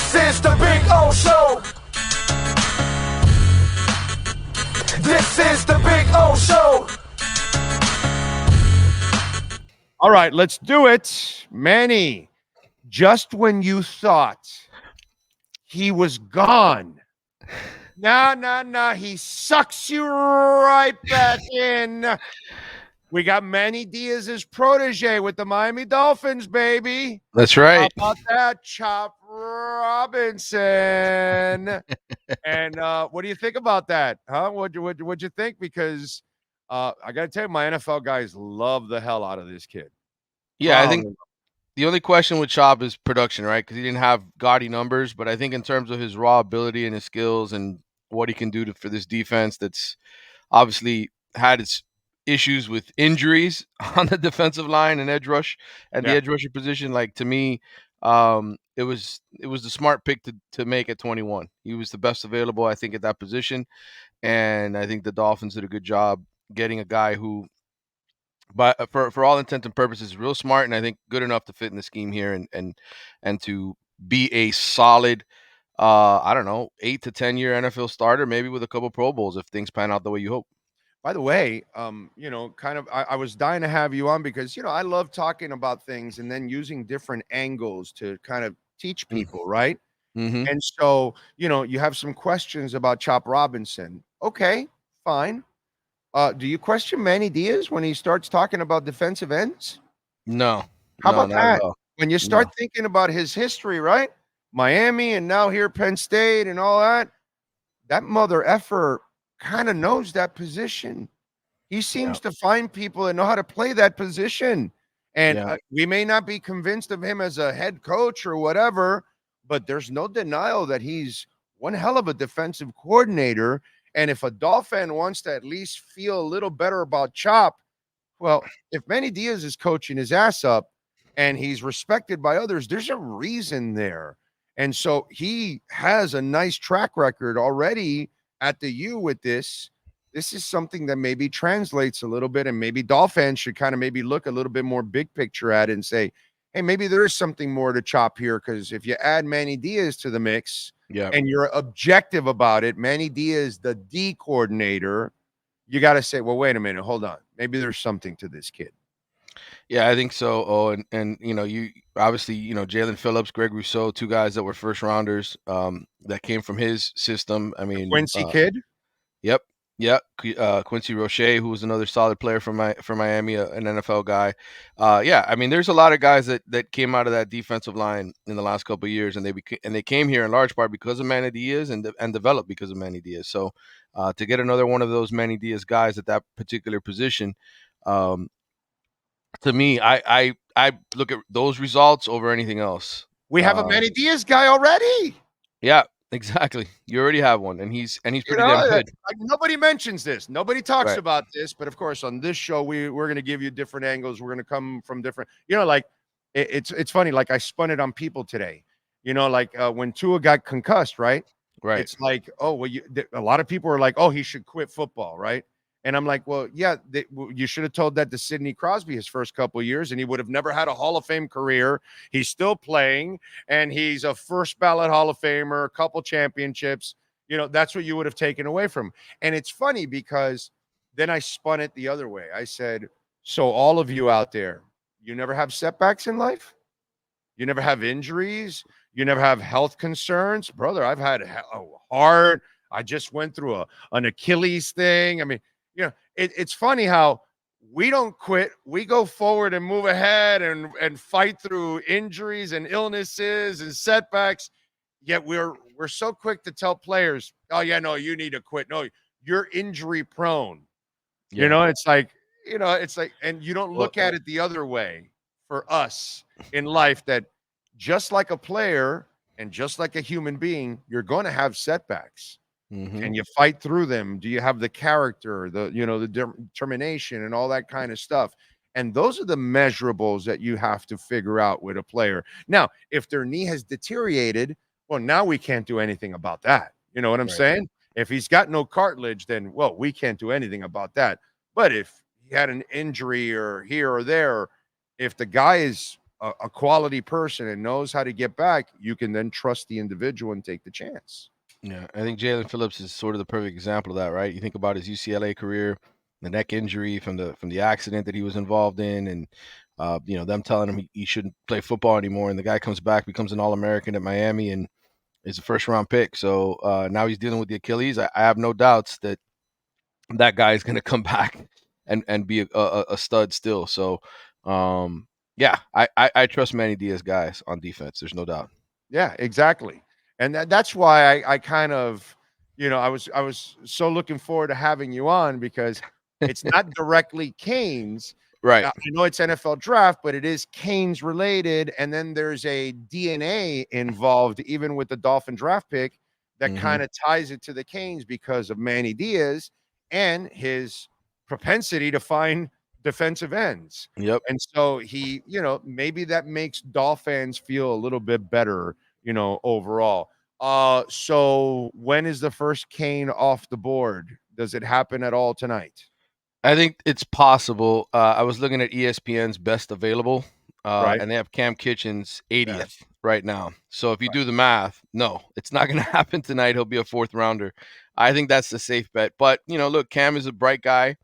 This is the Big O Show. This is the Big O Show. All right, let's do it. Manny, just when you thought he was gone, nah, he sucks you right back in. We got Manny Diaz's protege with the Miami Dolphins, baby. That's right. How about that, Chop Robinson? And what do you think about that? Huh? What'd you think? Because I got to tell you, my NFL guys love the hell out of this kid. Yeah, I think the only question with Chop is production, right? Because he didn't have gaudy numbers, but I think in terms of his raw ability and his skills and what he can do for this defense that's obviously had its issues with injuries on the defensive line and edge rush and the edge rusher position, like to me, it was the smart pick to make at 21. He was the best available, I think, at that position, and I think the Dolphins did a good job getting a guy who, but for all intents and purposes, real smart, and I think good enough to fit in the scheme here and to be a solid, I don't know, 8 to 10 year NFL starter, maybe with a couple Pro Bowls if things pan out the way you hope. By the way, I was dying to have you on because, I love talking about things and then using different angles to kind of teach people, right? Mm-hmm. And so, you have some questions about Chop Robinson. Okay, fine. Do you question Manny Diaz when he starts talking about defensive ends? No. How no, about not that? at all. When you start thinking about his history, right? Miami and now here Penn State and all that mother effer kind of knows that position. He seems to find people that know how to play that position. And we may not be convinced of him as a head coach or whatever, but there's no denial that he's one hell of a defensive coordinator. And if a Dolphin wants to at least feel a little better about Chop, well, if Manny Diaz is coaching his ass up and he's respected by others, there's a reason there. And so he has a nice track record already at the U with this. This is something that maybe translates a little bit, and maybe Dolphins should kind of maybe look a little bit more big picture at it and say, hey, maybe there is something more to Chop here, because if you add Manny Diaz to the mix and you're objective about it, Manny Diaz, the D coordinator, you got to say, well, wait a minute, hold on. Maybe there's something to this kid. Yeah, I think so. Oh, and you obviously, Jalen Phillips, Greg Rousseau, two guys that were first rounders that came from his system. I mean, Quincy kid? Yep. Yeah, Quincy Roche, who was another solid player for Miami, an NFL guy. Yeah, I mean, there's a lot of guys that came out of that defensive line in the last couple of years, and they came here in large part because of Manny Diaz and developed because of Manny Diaz. So to get another one of those Manny Diaz guys at that particular position, to me, I look at those results over anything else. We have a Manny Diaz guy already. Yeah. Exactly. You already have one, and he's pretty damn good. Nobody mentions this. Nobody talks about this, but of course, on this show, we're going to give you different angles. We're going to come from different. Like it's funny. Like I spun it on people today. Like when Tua got concussed, right? Right. It's like, oh well, a lot of people are like, oh, he should quit football, right? And I'm like, well, yeah, you should have told that to Sidney Crosby his first couple of years, and he would have never had a Hall of Fame career. He's still playing, and he's a first ballot Hall of Famer, a couple championships. That's what you would have taken away from him. And it's funny because then I spun it the other way. I said, so all of you out there, you never have setbacks in life? You never have injuries? You never have health concerns? Brother, I've had a heart. I just went through an Achilles thing. I mean, it's funny how we don't quit. We go forward and move ahead and fight through injuries and illnesses and setbacks. Yet we're so quick to tell players, oh, yeah, no, you need to quit. No, you're injury prone. Yeah. It's like, and you don't look at it the other way for us in life, that just like a player and just like a human being, you're going to have setbacks. Mm-hmm. And you fight through them. Do you have the character, the determination and all that kind of stuff? And those are the measurables that you have to figure out with a player. Now, if their knee has deteriorated, well, now we can't do anything about that. You know what I'm saying? If he's got no cartilage, then, well, we can't do anything about that. But if he had an injury or here or there, if the guy is a quality person and knows how to get back, you can then trust the individual and take the chance. Yeah, I think Jalen Phillips is sort of the perfect example of that, right? You think about his UCLA career, the neck injury from the accident that he was involved in, and them telling him he shouldn't play football anymore, and the guy comes back, becomes an All-American at Miami, and is a first-round pick. So now he's dealing with the Achilles. I have no doubts that guy is going to come back and be a stud still. So yeah, I trust Manny Diaz guys on defense. There's no doubt. Yeah, exactly. And that's why I kind of, I was so looking forward to having you on because it's not directly Canes. Right. I know it's NFL draft, but it is Canes related. And then there's a DNA involved, even with the Dolphin draft pick, that kind of ties it to the Canes because of Manny Diaz and his propensity to find defensive ends. Yep. And so he, maybe that makes Dolphins feel a little bit better, overall. So when is the first Kane off the board? Does it happen at all tonight? I think it's possible. I was looking at ESPN's best available, Right. and they have Cam Kitchens 80th Yeah. right now. So if you do the math, no, it's not going to happen tonight. He'll be a fourth rounder. I think that's the safe bet. But, look, Cam is a bright guy.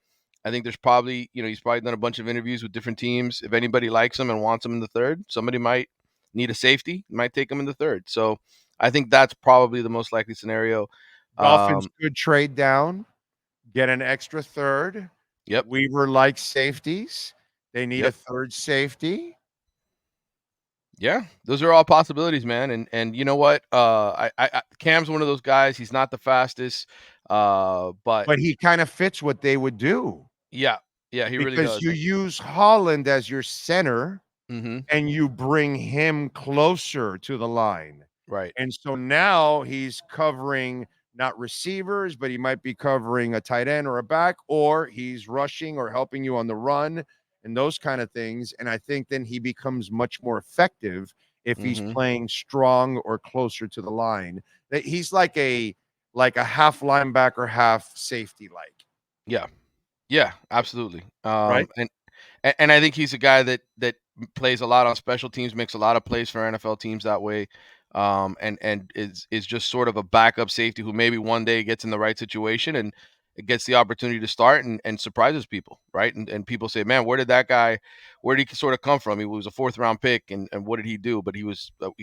I think there's probably, he's probably done a bunch of interviews with different teams. If anybody likes him and wants him in the third, somebody might need a safety, might take him in the third. So I think that's probably the most likely scenario. Dolphins could trade down, get an extra third. Yep. Weaver likes safeties. They need Yep. a third safety. Yeah, those are all possibilities, man. And you know what? I Cam's one of those guys. He's not the fastest, but he kind of fits what they would do. yeah, he really Because does. you use Holland as your center Mm-hmm. and you bring him closer to the line. Right. And so now he's covering not receivers, but he might be covering a tight end or a back, or he's rushing or helping you on the run and those kind of things. And I think then he becomes much more effective if he's playing strong or closer to the line. That he's like a half linebacker, half safety like. Yeah, absolutely. Right. And I think he's a guy that plays a lot on special teams, makes a lot of plays for NFL teams that way. And is just sort of a backup safety who maybe one day gets in the right situation and gets the opportunity to start and surprises people, right? And people say, man, where did he sort of come from? He was a fourth round pick, and what did he do? But he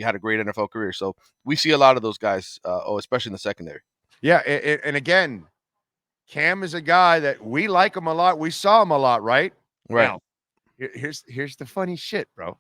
had a great NFL career. So we see a lot of those guys, especially in the secondary. Yeah, and again, Cam is a guy that we like him a lot. We saw him a lot, right? Right. Now, here's the funny shit, bro.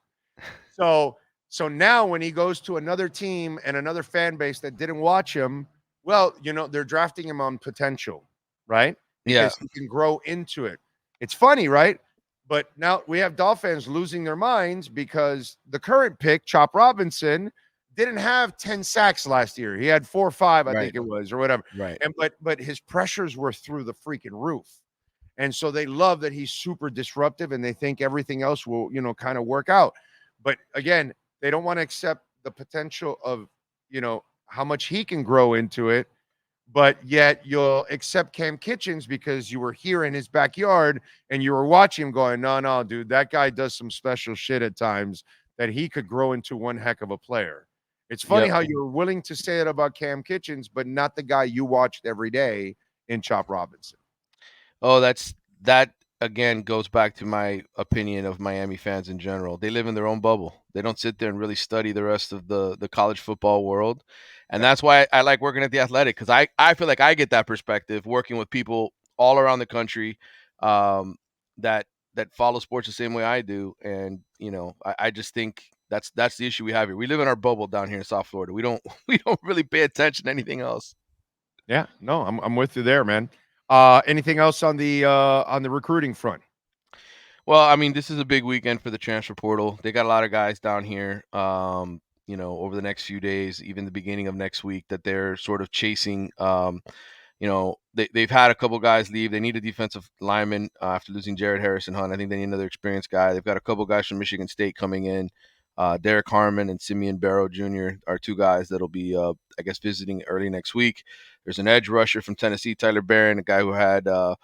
So now when he goes to another team and another fan base that didn't watch him, well, they're drafting him on potential, right? Because he can grow into it. It's funny, right? But now we have Dolphins losing their minds because the current pick, Chop Robinson, didn't have 10 sacks last year. He had 4 or 5, I think it was, or whatever. Right. And but his pressures were through the freaking roof. And so they love that he's super disruptive and they think everything else will, kind of work out. But again, they don't want to accept the potential of, how much he can grow into it. But yet you'll accept Cam Kitchens because you were here in his backyard and you were watching him going, no, dude, that guy does some special shit at times that he could grow into one heck of a player. It's funny how you're willing to say it about Cam Kitchens, but not the guy you watched every day in Chop Robinson. Oh, that again goes back to my opinion of Miami fans in general. They live in their own bubble. They don't sit there and really study the rest of the college football world. And that's why I like working at The Athletic, because I feel like I get that perspective working with people all around the country that follow sports the same way I do. And, I just think that's the issue we have here. We live in our bubble down here in South Florida. We don't really pay attention to anything else. Yeah, no, I'm with you there, man. Anything else on the recruiting front? Well, I mean, this is a big weekend for the transfer portal. They got a lot of guys down here, over the next few days, even the beginning of next week, that they're sort of chasing. They've had a couple guys leave. They need a defensive lineman after losing Jared Harrison Hunt. I think they need another experienced guy. They've got a couple guys from Michigan State coming in. Derek Harmon and Simeon Barrow Jr. are two guys that'll be, visiting early next week. There's an edge rusher from Tennessee, Tyler Barron, a guy who had a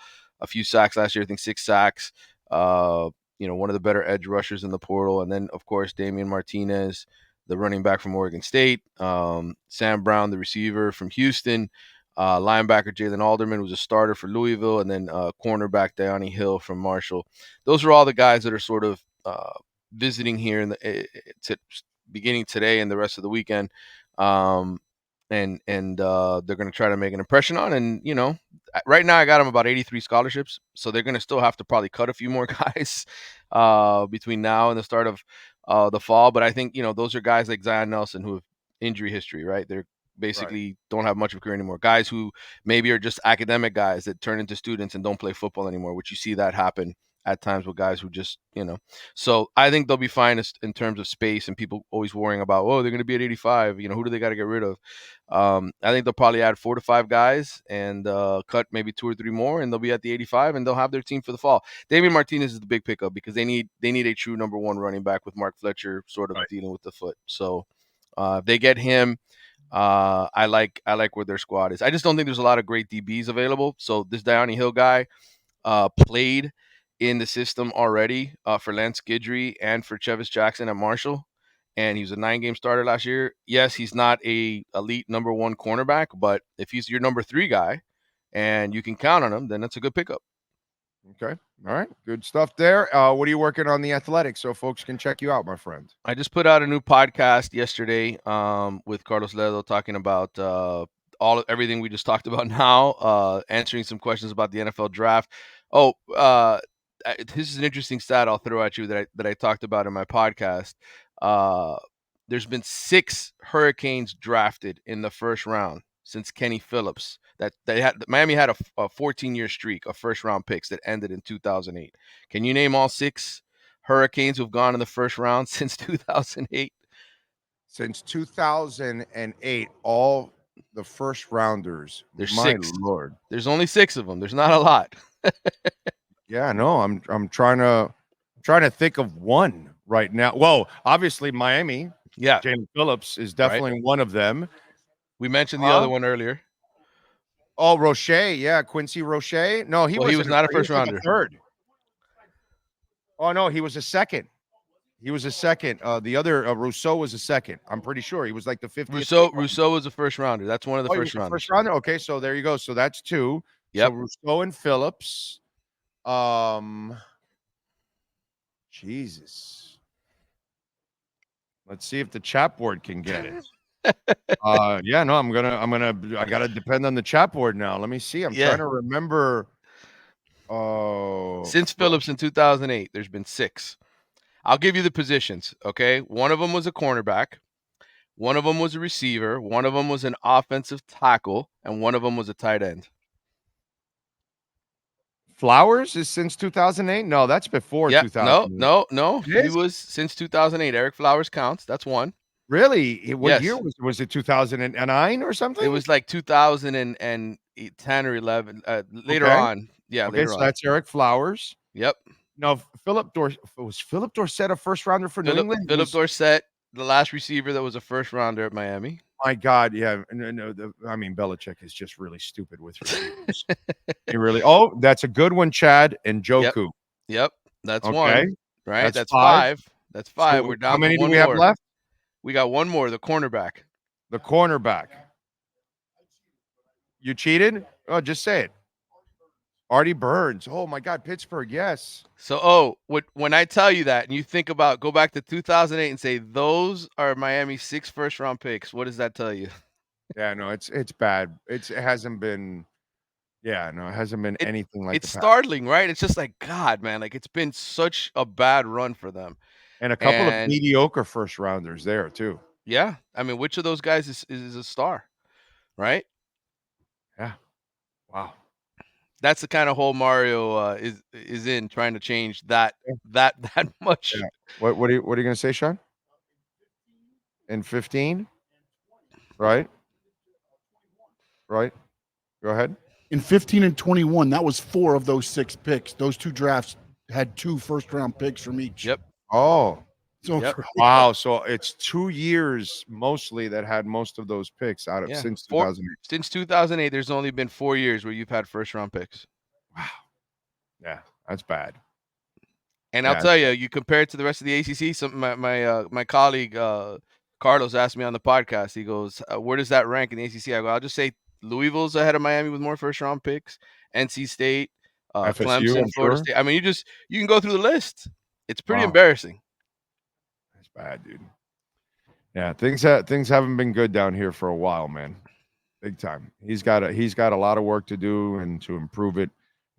few sacks last year, I think 6 sacks. one of the better edge rushers in the portal. And then, of course, Damian Martinez, the running back from Oregon State, Sam Brown, the receiver from Houston, linebacker Jalen Alderman, who's a starter for Louisville, and then cornerback Diani Hill from Marshall. Those are all the guys that are sort of visiting here in the beginning today and the rest of the weekend. And they're going to try to make an impression on. And, right now I got them about 83 scholarships. So they're going to still have to probably cut a few more guys between now and the start of the fall. But I think, those are guys like Zion Nelson who have injury history, right? They're basically don't have much of a career anymore. Guys who maybe are just academic guys that turn into students and don't play football anymore, which you see that happen at times with guys who just, so I think they'll be fine in terms of space, and people always worrying about, they're going to be at 85. Who do they got to get rid of? I think they'll probably add 4 to 5 guys and cut maybe 2 or 3 more, and they'll be at the 85, and they'll have their team for the fall. Damian Martinez is the big pickup because they need a true number 1 running back with Mark Fletcher sort of dealing with the foot. So if they get him, I like where their squad is. I just don't think there's a lot of great DBs available. So this Diani Hill guy played in the system already for Lance Guidry and for Chevis Jackson at Marshall, and he was a 9-game starter last year. Yes, he's not a elite number 1 cornerback, but if he's your number 3 guy and you can count on him, then that's a good pickup. Okay. All right. Good stuff there. What are you working on the Athletics so folks can check you out, my friend? I just put out a new podcast yesterday with Carlos Ledo talking about everything we just talked about now, answering some questions about the NFL draft. This is an interesting stat I'll throw at you that I talked about in my podcast. There's been 6 Hurricanes drafted in the first round since Kenny Phillips. Miami had a 14-year streak of first-round picks that ended in 2008. Can you name all 6 Hurricanes who've gone in the first round since 2008? Since 2008, all the first rounders. There's my 6. Lord. There's only 6 of them. There's not a lot. Yeah, no, I'm trying to think of one right now. Well, obviously Miami. Yeah, James Phillips is definitely one of them. We mentioned the other one earlier. Oh, Roche, yeah, Quincy Roche. No, he was not a first rounder. Like a third. Oh no, he was a second. The other Rousseau was a second. I'm pretty sure he was like the 50th. Rousseau was a first rounder. That's one of the first rounders. First rounder. Okay, so there you go. So that's 2. Yep. So Rousseau and Phillips. Jesus. Let's see if the chat board can get it. Yeah, no, I gotta depend on the chat board now. Let me see. I'm trying to remember. Since Phillips in 2008, there's been 6. I'll give you the positions, okay? One of them was a cornerback. One of them was a receiver. One of them was an offensive tackle. And one of them was a tight end. Flowers is since 2008? No, that's before 2008. No. He was since 2008. Eric Flowers counts. That's one. Really? What year was it? 2009 or something? It was like 2010 or 11. Later on. Yeah. Okay, so that's Eric Flowers. Yep. No, was Philip Dorsett a first rounder for New England? Philip Dorsett, the last receiver that was a first rounder at Miami. My God, yeah. No, Belichick is just really stupid with receivers. He really. Oh, that's a good one, Chad and Joku. Yep. That's one. Right. That's 5. That's 5. So we're down. How many to one do we have left? We got one more. The cornerback. You cheated? Oh, just say it. Artie Burns. Oh my God, Pittsburgh. Yes. So, when I tell you that, and you think about, go back to 2008 and say those are Miami's 6 first-round picks. What does that tell you? Yeah, no, it's bad. It hasn't been. Yeah, no, it hasn't been anything like. It's startling, right? It's just like, God, man, like it's been such a bad run for them, and a couple of mediocre first rounders there too. Yeah, I mean, which of those guys is a star, right? Yeah. Wow. That's the kind of hole Mario is in, trying to change that much. Yeah. What are you going to say, Sean? In 15, right? Go ahead. In 15 and 21, that was 4 of those 6 picks. Those 2 drafts had 2 first-round picks from each. Yep. Oh. So wow. So it's 2 years mostly that had most of those picks out of since 2008. Since 2008, there's only been 4 years where you've had first-round picks. Wow. Yeah, that's bad. And I'll tell you, you compare it to the rest of the ACC. My colleague Carlos asked me on the podcast. He goes, "Where does that rank in the ACC?" I go, "I'll just say Louisville's ahead of Miami with more first-round picks. NC State, FSU, Clemson, I'm Florida sure. State. I mean, you can go through the list. It's pretty Wow. embarrassing. That's bad, dude. Yeah, things haven't been good down here for a while, man. Big time. He's got a lot of work to do and to improve it,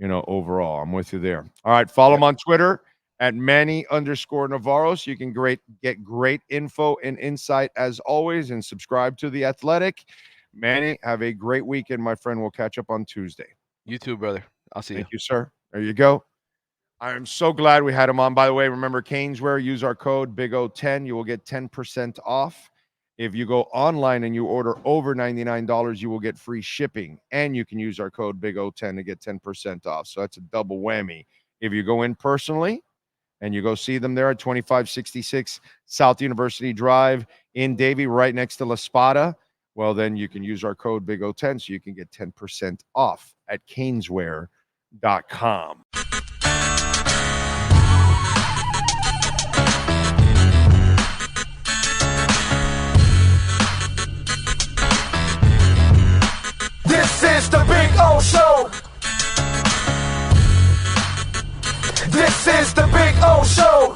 overall. I'm with you there. All right, follow him on Twitter at Manny_Navarro so you can get great info and insight as always, and subscribe to The Athletic. Manny, have a great weekend, my friend. We'll catch up on Tuesday. You too, brother. I'll see you. Thank you, sir. There you go. I am so glad we had him on. By the way, remember Caneswear, use our code BIGO10. You will get 10% off. If you go online and you order over $99, you will get free shipping. And you can use our code BIGO10 to get 10% off. So that's a double whammy. If you go in personally and you go see them there at 2566 South University Drive in Davie, right next to La Spada, well, then you can use our code BIGO10 so you can get 10% off at caneswear.com. This is the Big O Show. This is the Big O Show.